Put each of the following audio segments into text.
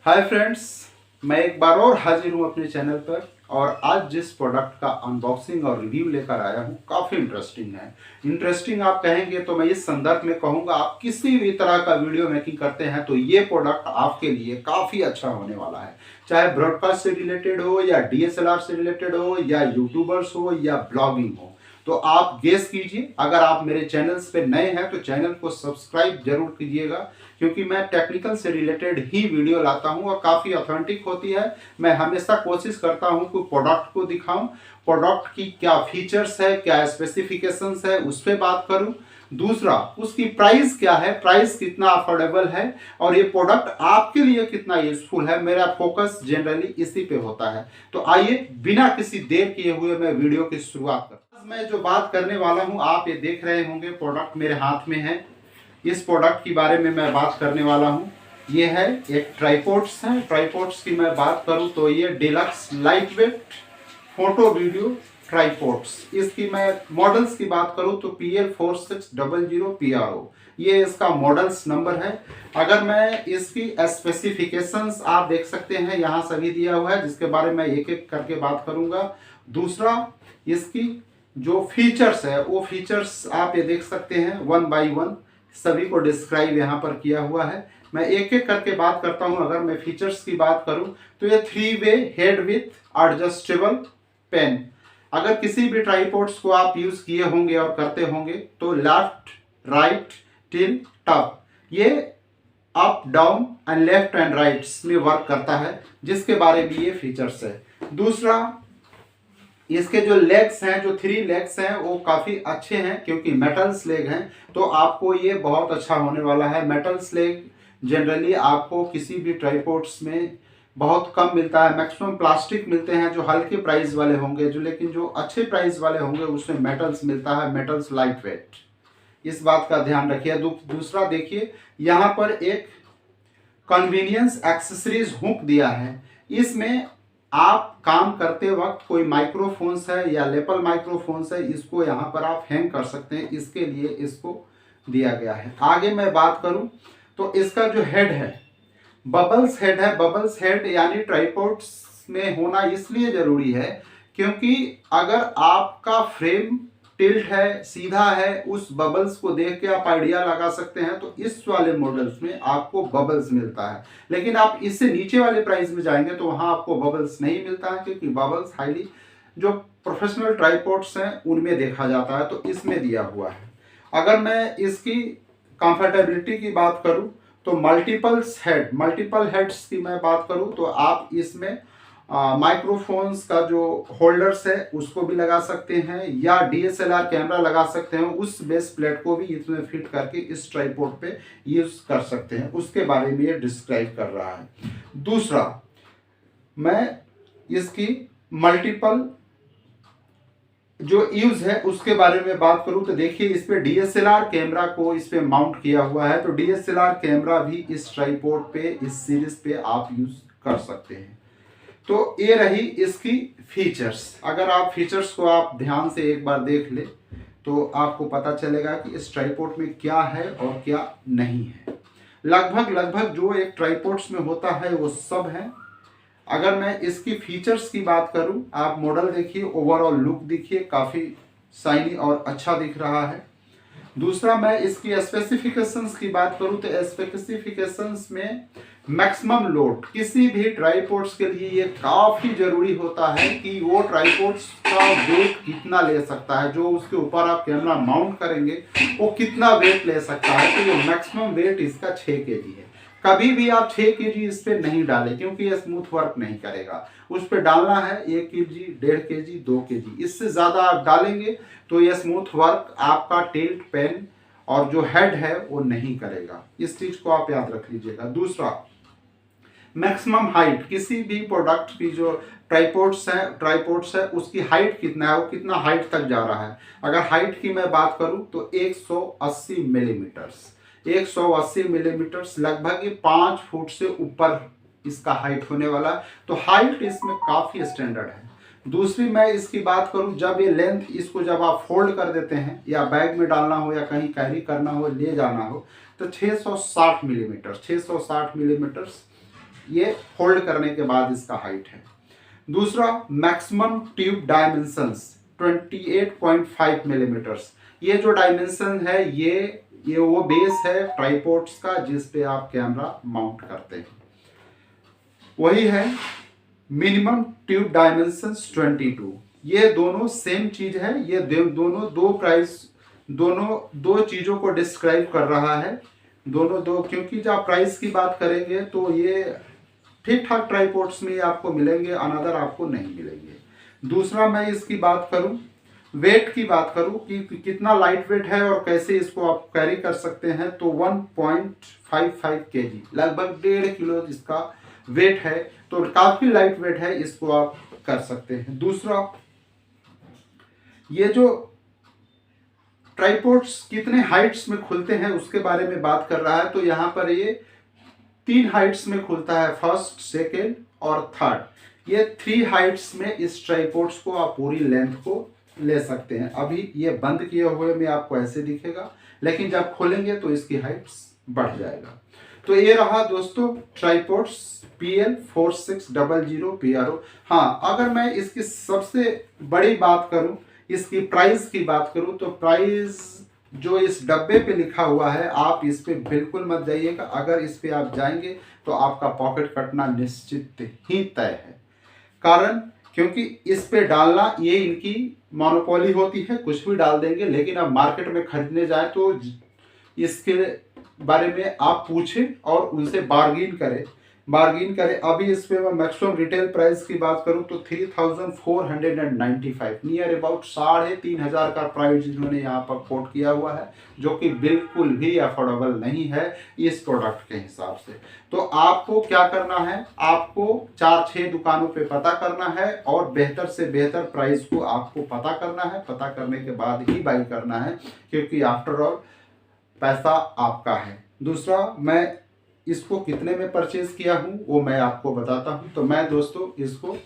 Hi friends, मैं एक बार और हाजिर हूँ अपने चैनल पर। और आज जिस प्रोडक्ट का अनबॉक्सिंग और रिव्यू लेकर आया हूँ काफ़ी इंटरेस्टिंग है। इंटरेस्टिंग आप कहेंगे तो मैं इस संदर्भ में कहूँगा, आप किसी भी तरह का वीडियो मेकिंग करते हैं तो ये प्रोडक्ट आपके लिए काफ़ी अच्छा होने वाला है। चाहे ब्रॉडकास्ट से रिलेटेड हो या डीएसएलआर से रिलेटेड हो या यूट्यूबर्स हो या ब्लॉगिंग हो, तो आप गेस कीजिए। अगर आप मेरे चैनल्स पे नए हैं तो चैनल को सब्सक्राइब जरूर कीजिएगा, क्योंकि मैं टेक्निकल से रिलेटेड ही वीडियो लाता हूं और काफ़ी ऑथेंटिक होती है। मैं हमेशा कोशिश करता हूं कि प्रोडक्ट को दिखाऊं, प्रोडक्ट की क्या फीचर्स है, क्या स्पेसिफिकेशंस है, उस पर बात करूं। दूसरा, उसकी प्राइस क्या है, प्राइस कितना अफोर्डेबल है और ये प्रोडक्ट आपके लिए कितना यूजफुल है। मेरा फोकस जनरली इसी पे होता है। तो आइए बिना किसी देर किए हुए मैं वीडियो की शुरुआत करता हूं। आज मैं जो बात करने वाला हूं, आप ये देख रहे होंगे प्रोडक्ट मेरे हाथ में है। इस प्रोडक्ट के बारे में मैं बात करने वाला हूं। ये है एक ट्राइपॉड्स है। ट्राइपॉड्स की मैं बात करूं तो ये deluxe light weight photo video tripods. इसकी मैं मॉडल्स की बात करूं तो PL4600PRO ये इसका मॉडल्स नंबर है। अगर मैं इसकी स्पेसिफिकेशंस आप देख सकते हैं, यहाँ सभी दिया हुआ है, जिसके बारे में एक एक करके बात करूंगा। दूसरा, इसकी जो फीचर्स है वो फीचर्स आप ये देख सकते हैं, वन बाय वन सभी को डिस्क्राइब यहाँ पर किया हुआ है। मैं एक एक करके बात करता हूँ। अगर मैं फीचर्स की बात करूँ तो ये 3-वे हेड विथ एडजस्टेबल पेन। अगर किसी भी ट्राइपॉड्स को आप यूज किए होंगे और करते होंगे तो लेफ्ट राइट टिल टॉप ये up down and left and right में वर्क करता है, जिसके बारे में ये फीचर्स है। दूसरा, इसके जो लेग्स हैं, जो 3 लेग्स हैं वो काफ़ी अच्छे हैं, क्योंकि मेटल्स लेग हैं तो आपको ये बहुत अच्छा होने वाला है। मेटल्स लेग जनरली आपको किसी भी ट्राइपॉड्स में बहुत कम मिलता है। मैक्सिमम प्लास्टिक मिलते हैं जो हल्के प्राइस वाले होंगे, लेकिन जो अच्छे प्राइस वाले होंगे उसमें मेटल्स मिलता है, मेटल्स लाइट वेट। इस बात का ध्यान रखिए। दूसरा देखिए, यहाँ पर एक कन्वीनियंस एक्सेसरीज हुक दिया है। इसमें आप काम करते वक्त कोई माइक्रोफोन्स है या लेपल माइक्रोफोन्स है, इसको यहाँ पर आप हैंग कर सकते हैं, इसके लिए इसको दिया गया है। आगे मैं बात करूं तो इसका जो हेड है बबल्स हेड है। बबल्स हेड यानी ट्राइपॉड्स में होना इसलिए जरूरी है क्योंकि अगर आपका फ्रेम टिल्ट है, सीधा है, उस बबल्स को देख के आप आइडिया लगा सकते हैं। तो इस वाले मॉडल्स में आपको बबल्स मिलता है, लेकिन आप इससे नीचे वाले प्राइस में जाएंगे तो वहां आपको बबल्स नहीं मिलता है, क्योंकि बबल्स हाईली जो प्रोफेशनल ट्राइपॉड्स हैं उनमें देखा जाता है, तो इसमें दिया हुआ है। अगर मैं इसकी कंफर्टेबिलिटी की बात करूं तो मल्टीपल हेड्स की मैं बात करूं तो आप इसमें माइक्रोफोन्स का जो होल्डर्स है उसको भी लगा सकते हैं, या डीएसएलआर कैमरा लगा सकते हैं, उस बेस प्लेट को भी इसमें फिट करके इस ट्राइपॉड पे यूज कर सकते हैं। उसके बारे में ये डिस्क्राइब कर रहा है। दूसरा, मैं इसकी मल्टीपल जो यूज है उसके बारे में बात करूं तो देखिए, इस पे डीएसएलआर कैमरा को इस पे माउंट किया हुआ है। तो डीएसएलआर कैमरा भी इस ट्राइपॉड पे, इस सीरीज पे आप यूज कर सकते हैं। तो ये रही इसकी फीचर्स। अगर आप फीचर्स को आप ध्यान से एक बार देख ले तो आपको पता चलेगा कि इस ट्राइपॉड में क्या है और क्या नहीं है। लगभग जो एक ट्राइपॉड्स में होता है वो सब है। अगर मैं इसकी फीचर्स की बात करूं, आप मॉडल देखिए, ओवरऑल लुक देखिए, काफ़ी शाइनी और अच्छा दिख रहा है। दूसरा, मैं इसकी स्पेसिफिकेशंस की बात करूं तो स्पेसिफिकेशंस में मैक्सिमम लोड, किसी भी ट्राइपॉड्स के लिए ये काफ़ी ज़रूरी होता है कि वो ट्राइपॉड्स का वेट कितना ले सकता है, जो उसके ऊपर आप कैमरा माउंट करेंगे वो कितना वेट ले सकता है। तो ये मैक्सिमम वेट इसका 6 kg है। कभी भी आप 6 kg इस पर नहीं डालें, क्योंकि ये स्मूथ वर्क नहीं करेगा। उस पर डालना है 1 kg, 1.5 kg, 2 kg। इससे ज़्यादा आप डालेंगे तो ये स्मूथ वर्क आपका टिल्ट पेन और जो हेड है वो नहीं करेगा। इस चीज़ को आप याद रख लीजिएगा। दूसरा, मैक्सिमम हाइट, किसी भी प्रोडक्ट की जो ट्राइपॉड्स है उसकी हाइट कितना है, वो कितना हाइट तक जा रहा है। अगर हाइट की मैं बात करूं तो 180 मिलीमीटर्स, 180 मिलीमीटर्स लगभग 5 फुट से ऊपर इसका हाइट होने वाला है। तो हाइट इसमें काफ़ी स्टैंडर्ड है। दूसरी, मैं इसकी बात करूं, जब ये लेंथ, इसको जब आप फोल्ड कर देते हैं या बैग में डालना हो या कहीं कैरी करना हो, ले जाना हो, तो 660 मिलीमीटर ये होल्ड करने के बाद इसका हाइट है। दूसरा मैक्सिमम ट्यूब डायमेंशंस 28.5 मिलीमीटर्स। ये जो डायमेंशन है ये वो बेस है ट्राइपॉड्स का जिस पे आप कैमरा माउंट करते हैं, वही है मिनिमम ट्यूब डायमेंशंस 22। ये दोनों सेम चीज है, ये दोनों दो प्राइस, दोनों दो चीजों को डिस्क्राइब कर रहा है, दोनों दो, क्योंकि जब प्राइस की बात करेंगे तो ये ठीक ठाक ट्राइपॉड्स में आपको मिलेंगे, अनदर आपको नहीं मिलेंगे। दूसरा मैं इसकी बात करूं, वेट की बात करूं कि कितना लाइट वेट है और कैसे इसको आप कैरी कर सकते हैं, तो 1.55 kg, लगभग 1.5 किलो इसका वेट है, तो काफी लाइट वेट है, इसको आप कर सकते हैं। दूसरा, ये जो ट्राइपॉड्स कितने हाइट्स में खुलते हैं उसके बारे में बात कर रहा है, तो यहाँ पर ये 3 हाइट्स में खुलता है, फर्स्ट, सेकेंड और थर्ड। ये 3 हाइट्स में इस ट्राइपॉड्स को आप पूरी लेंथ को ले सकते हैं। अभी ये बंद किए हुए में आपको ऐसे दिखेगा, लेकिन जब खोलेंगे तो इसकी हाइट्स बढ़ जाएगा। तो ये रहा दोस्तों ट्राइपॉड्स PL4600 PRO। हाँ, अगर मैं इसकी सबसे बड़ी बात करूं, इसकी प्राइस की बात करूं, तो प्राइस जो इस डब्बे पे लिखा हुआ है आप इस पे बिल्कुल मत जाइएगा। अगर इस पे आप जाएंगे तो आपका पॉकेट कटना निश्चित ही तय है। कारण क्योंकि इस पे डालना ये इनकी मोनोपोली होती है, कुछ भी डाल देंगे, लेकिन अब मार्केट में खरीदने जाए तो इसके बारे में आप पूछें और उनसे बार्गेन करें। अभी इस पे मैं मैक्सिमम रिटेल प्राइस की बात करूं तो 3495, नियर अबाउट 3500 का प्राइस इन्होंने यहाँ पर कोट किया हुआ है, जो कि बिल्कुल भी अफोर्डेबल नहीं है इस प्रोडक्ट के हिसाब से। तो आपको क्या करना है, आपको 4-6 दुकानों पे पता करना है और बेहतर से बेहतर प्राइस को आपको पता करना है। पता करने के बाद ही बाई करना है, क्योंकि आफ्टर ऑल पैसा आपका है। दूसरा, मैं इसको कितने में परचेज किया हूं वो मैं आपको बताता हूं। तो मैं दोस्तों इसको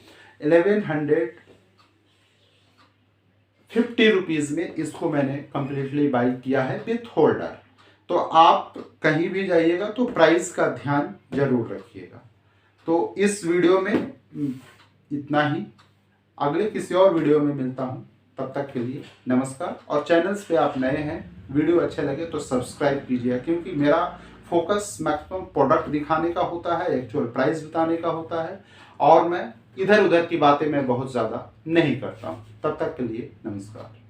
1150 रुपीज में इसको मैंने कंप्लीटली बाई किया है विथ होल्डर। तो आप कहीं भी जाइएगा तो प्राइस का ध्यान जरूर रखिएगा। तो इस वीडियो में इतना ही, अगले किसी और वीडियो में मिलता हूं, तब तक के लिए नमस्कार। और चैनल्स पे आप नए हैं, वीडियो अच्छे लगे तो सब्सक्राइब कीजिए, क्योंकि मेरा फोकस मैक्सिमम प्रोडक्ट दिखाने का होता है, एक्चुअल प्राइस बताने का होता है, और मैं इधर उधर की बातें मैं बहुत ज़्यादा नहीं करता हूँ। तब तक के लिए नमस्कार।